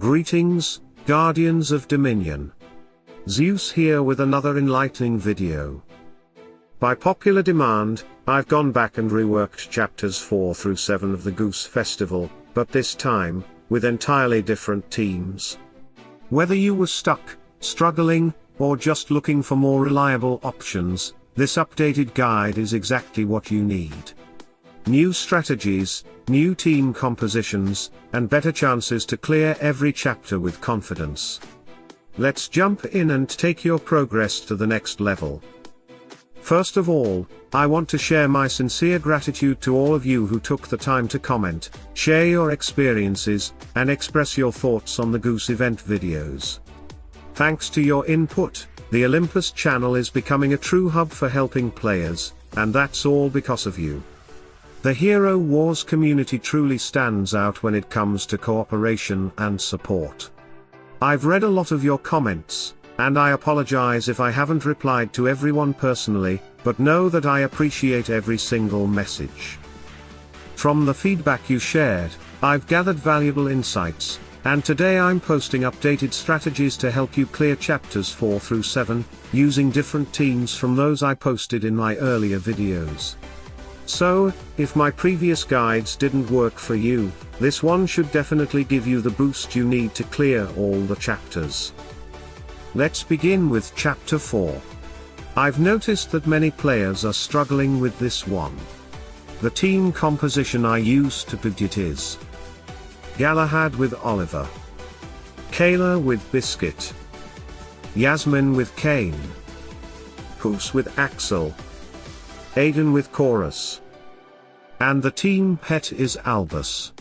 Greetings, Guardians of Dominion. Zeus here with another enlightening video. By popular demand, I've gone back and reworked chapters 4 through 7 of the Goose Festival, but this time, with entirely different teams. Whether you were stuck, struggling, or just looking for more reliable options, this updated guide is exactly what you need. New strategies, new team compositions, and better chances to clear every chapter with confidence. Let's jump in and take your progress to the next level. First of all, I want to share my sincere gratitude to all of you who took the time to comment, share your experiences, and express your thoughts on the Goose event videos. Thanks to your input, the Olympus channel is becoming a true hub for helping players, and that's all because of you. The Hero Wars community truly stands out when it comes to cooperation and support. I've read a lot of your comments, and I apologize if I haven't replied to everyone personally, but know that I appreciate every single message. From the feedback you shared, I've gathered valuable insights, and today I'm posting updated strategies to help you clear chapters 4 through 7, using different teams from those I posted in my earlier videos. So, if my previous guides didn't work for you, this one should definitely give you the boost you need to clear all the chapters. Let's begin with chapter 4. I've noticed that many players are struggling with this one. The team composition I used to pick it is Galahad with Oliver, Kayla with Biscuit, Yasmin with Cain, Guus with Axel, Aiden with Chorus, and the team pet is Albus.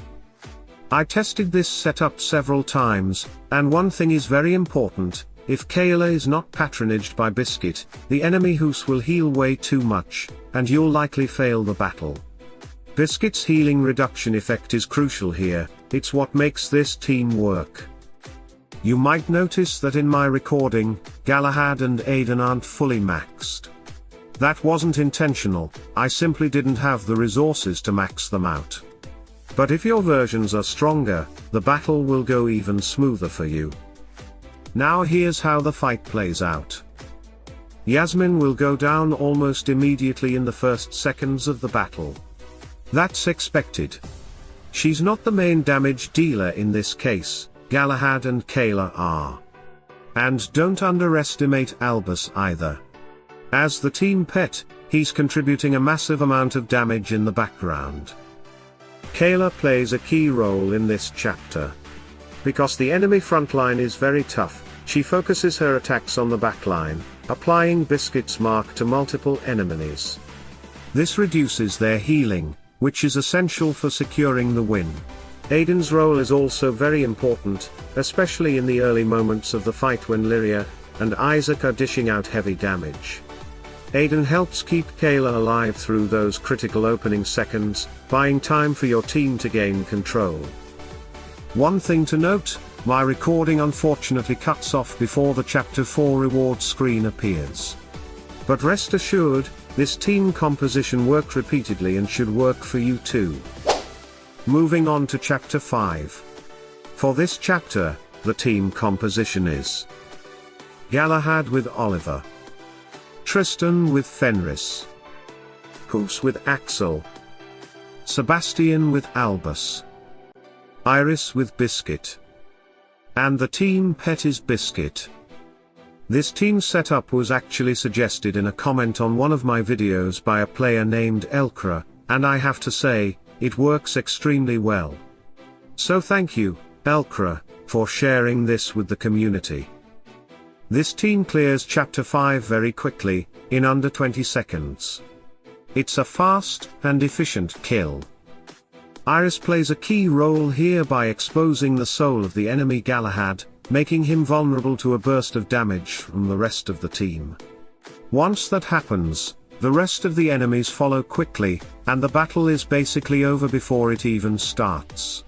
I tested this setup several times, and one thing is very important: if Kayla is not patronaged by Biscuit, the enemy Guus will heal way too much, and you'll likely fail the battle. Biscuit's healing reduction effect is crucial here, it's what makes this team work. You might notice that in my recording, Galahad and Aiden aren't fully maxed. That wasn't intentional, I simply didn't have the resources to max them out. But if your versions are stronger, the battle will go even smoother for you. Now here's how the fight plays out. Yasmin will go down almost immediately in the first seconds of the battle. That's expected. She's not the main damage dealer in this case, Galahad and Kayla are. And don't underestimate Albus either. As the team pet, he's contributing a massive amount of damage in the background. Kayla plays a key role in this chapter. Because the enemy frontline is very tough, she focuses her attacks on the backline, applying Biscuit's mark to multiple enemies. This reduces their healing, which is essential for securing the win. Aiden's role is also very important, especially in the early moments of the fight when Lyria and Isaac are dishing out heavy damage. Aiden helps keep Kayla alive through those critical opening seconds, buying time for your team to gain control. One thing to note, my recording unfortunately cuts off before the chapter 4 reward screen appears. But rest assured, this team composition worked repeatedly and should work for you too. Moving on to chapter 5. For this chapter, the team composition is Galahad with Oliver, Tristan with Fenris, Guus with Axel, Sebastian with Albus, Iris with Biscuit, and the team pet is Biscuit. This team setup was actually suggested in a comment on one of my videos by a player named Elkra, and I have to say, it works extremely well. So thank you, Elkra, for sharing this with the community. This team clears chapter 5 very quickly, in under 20 seconds. It's a fast and efficient kill. Iris plays a key role here by exposing the soul of the enemy Galahad, making him vulnerable to a burst of damage from the rest of the team. Once that happens, the rest of the enemies follow quickly, and the battle is basically over before it even starts.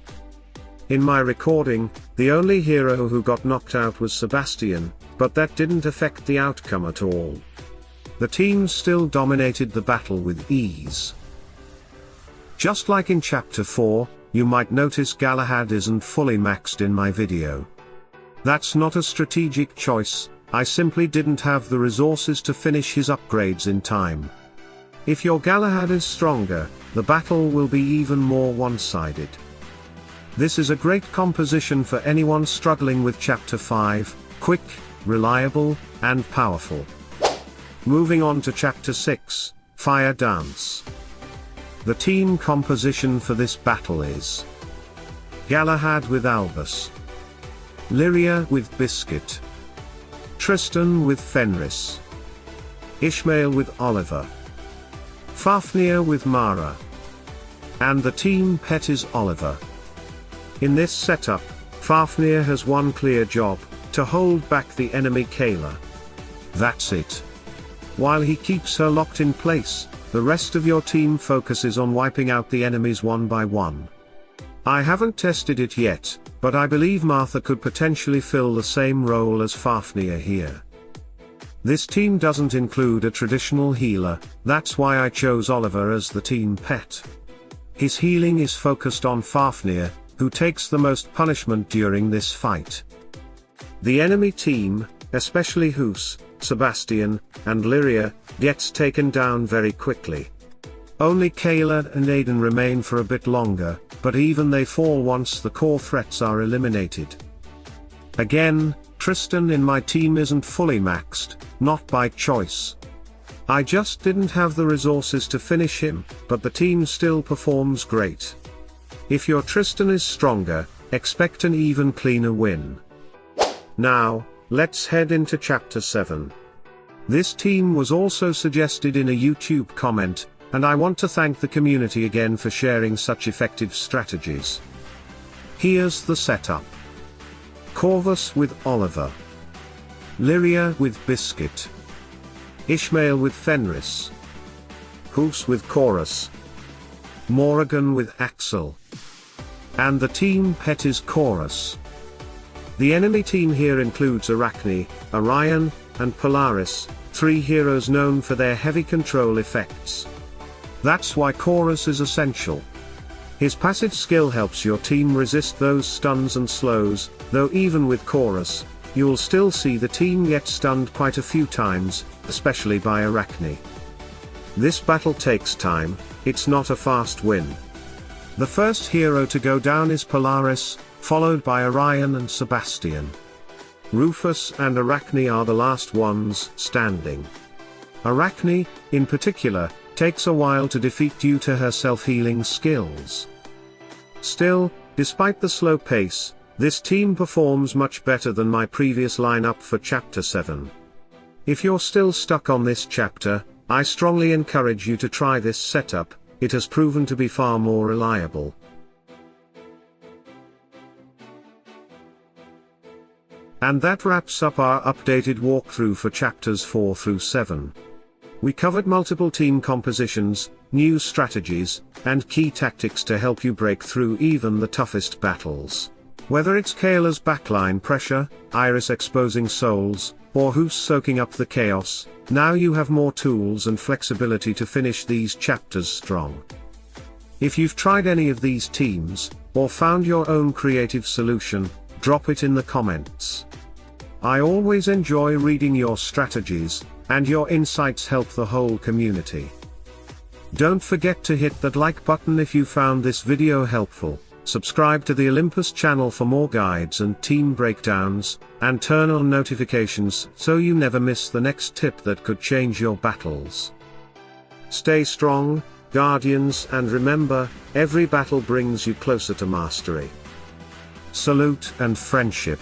In my recording, the only hero who got knocked out was Sebastian, but that didn't affect the outcome at all. The team still dominated the battle with ease. Just like in chapter 4, you might notice Galahad isn't fully maxed in my video. That's not a strategic choice, I simply didn't have the resources to finish his upgrades in time. If your Galahad is stronger, the battle will be even more one-sided. This is a great composition for anyone struggling with Chapter 5, quick, reliable, and powerful. Moving on to Chapter 6, Fire Dance. The team composition for this battle is Galahad with Albus, Lyria with Biscuit, Tristan with Fenris, Ishmael with Oliver, Fafnir with Mara, and the team pet is Oliver. In this setup, Fafnir has one clear job, to hold back the enemy Kayla. That's it. While he keeps her locked in place, the rest of your team focuses on wiping out the enemies one by one. I haven't tested it yet, but I believe Martha could potentially fill the same role as Fafnir here. This team doesn't include a traditional healer, that's why I chose Oliver as the team pet. His healing is focused on Fafnir, who takes the most punishment during this fight. The enemy team, especially Zeus, Sebastian, and Lyria, gets taken down very quickly. Only Kayla and Aiden remain for a bit longer, but even they fall once the core threats are eliminated. Again, Tristan in my team isn't fully maxed, not by choice. I just didn't have the resources to finish him, but the team still performs great. If your Tristan is stronger, expect an even cleaner win. Now, let's head into Chapter 7. This team was also suggested in a YouTube comment, and I want to thank the community again for sharing such effective strategies. Here's the setup. Corvus with Oliver, Lyria with Biscuit, Ishmael with Fenris, Zeus with Chorus, Morrigan with Axel, and the team pet is Chorus. The enemy team here includes Arachne, Orion, and Polaris, three heroes known for their heavy control effects. That's why Chorus is essential. His passive skill helps your team resist those stuns and slows, though even with Chorus, you'll still see the team get stunned quite a few times, especially by Arachne. This battle takes time, it's not a fast win. The first hero to go down is Polaris, followed by Orion and Sebastian. Rufus and Arachne are the last ones standing. Arachne, in particular, takes a while to defeat due to her self-healing skills. Still, despite the slow pace, this team performs much better than my previous lineup for Chapter 7. If you're still stuck on this chapter, I strongly encourage you to try this setup, it has proven to be far more reliable. And that wraps up our updated walkthrough for Chapters 4 through 7. We covered multiple team compositions, new strategies, and key tactics to help you break through even the toughest battles. Whether it's Kayla's backline pressure, Iris exposing souls, or Zeus soaking up the chaos, now you have more tools and flexibility to finish these chapters strong. If you've tried any of these teams, or found your own creative solution, drop it in the comments. I always enjoy reading your strategies, and your insights help the whole community. Don't forget to hit that like button if you found this video helpful, subscribe to the Olympus channel for more guides and team breakdowns, and turn on notifications so you never miss the next tip that could change your battles. Stay strong, Guardians, and remember, every battle brings you closer to mastery. Salute and friendship.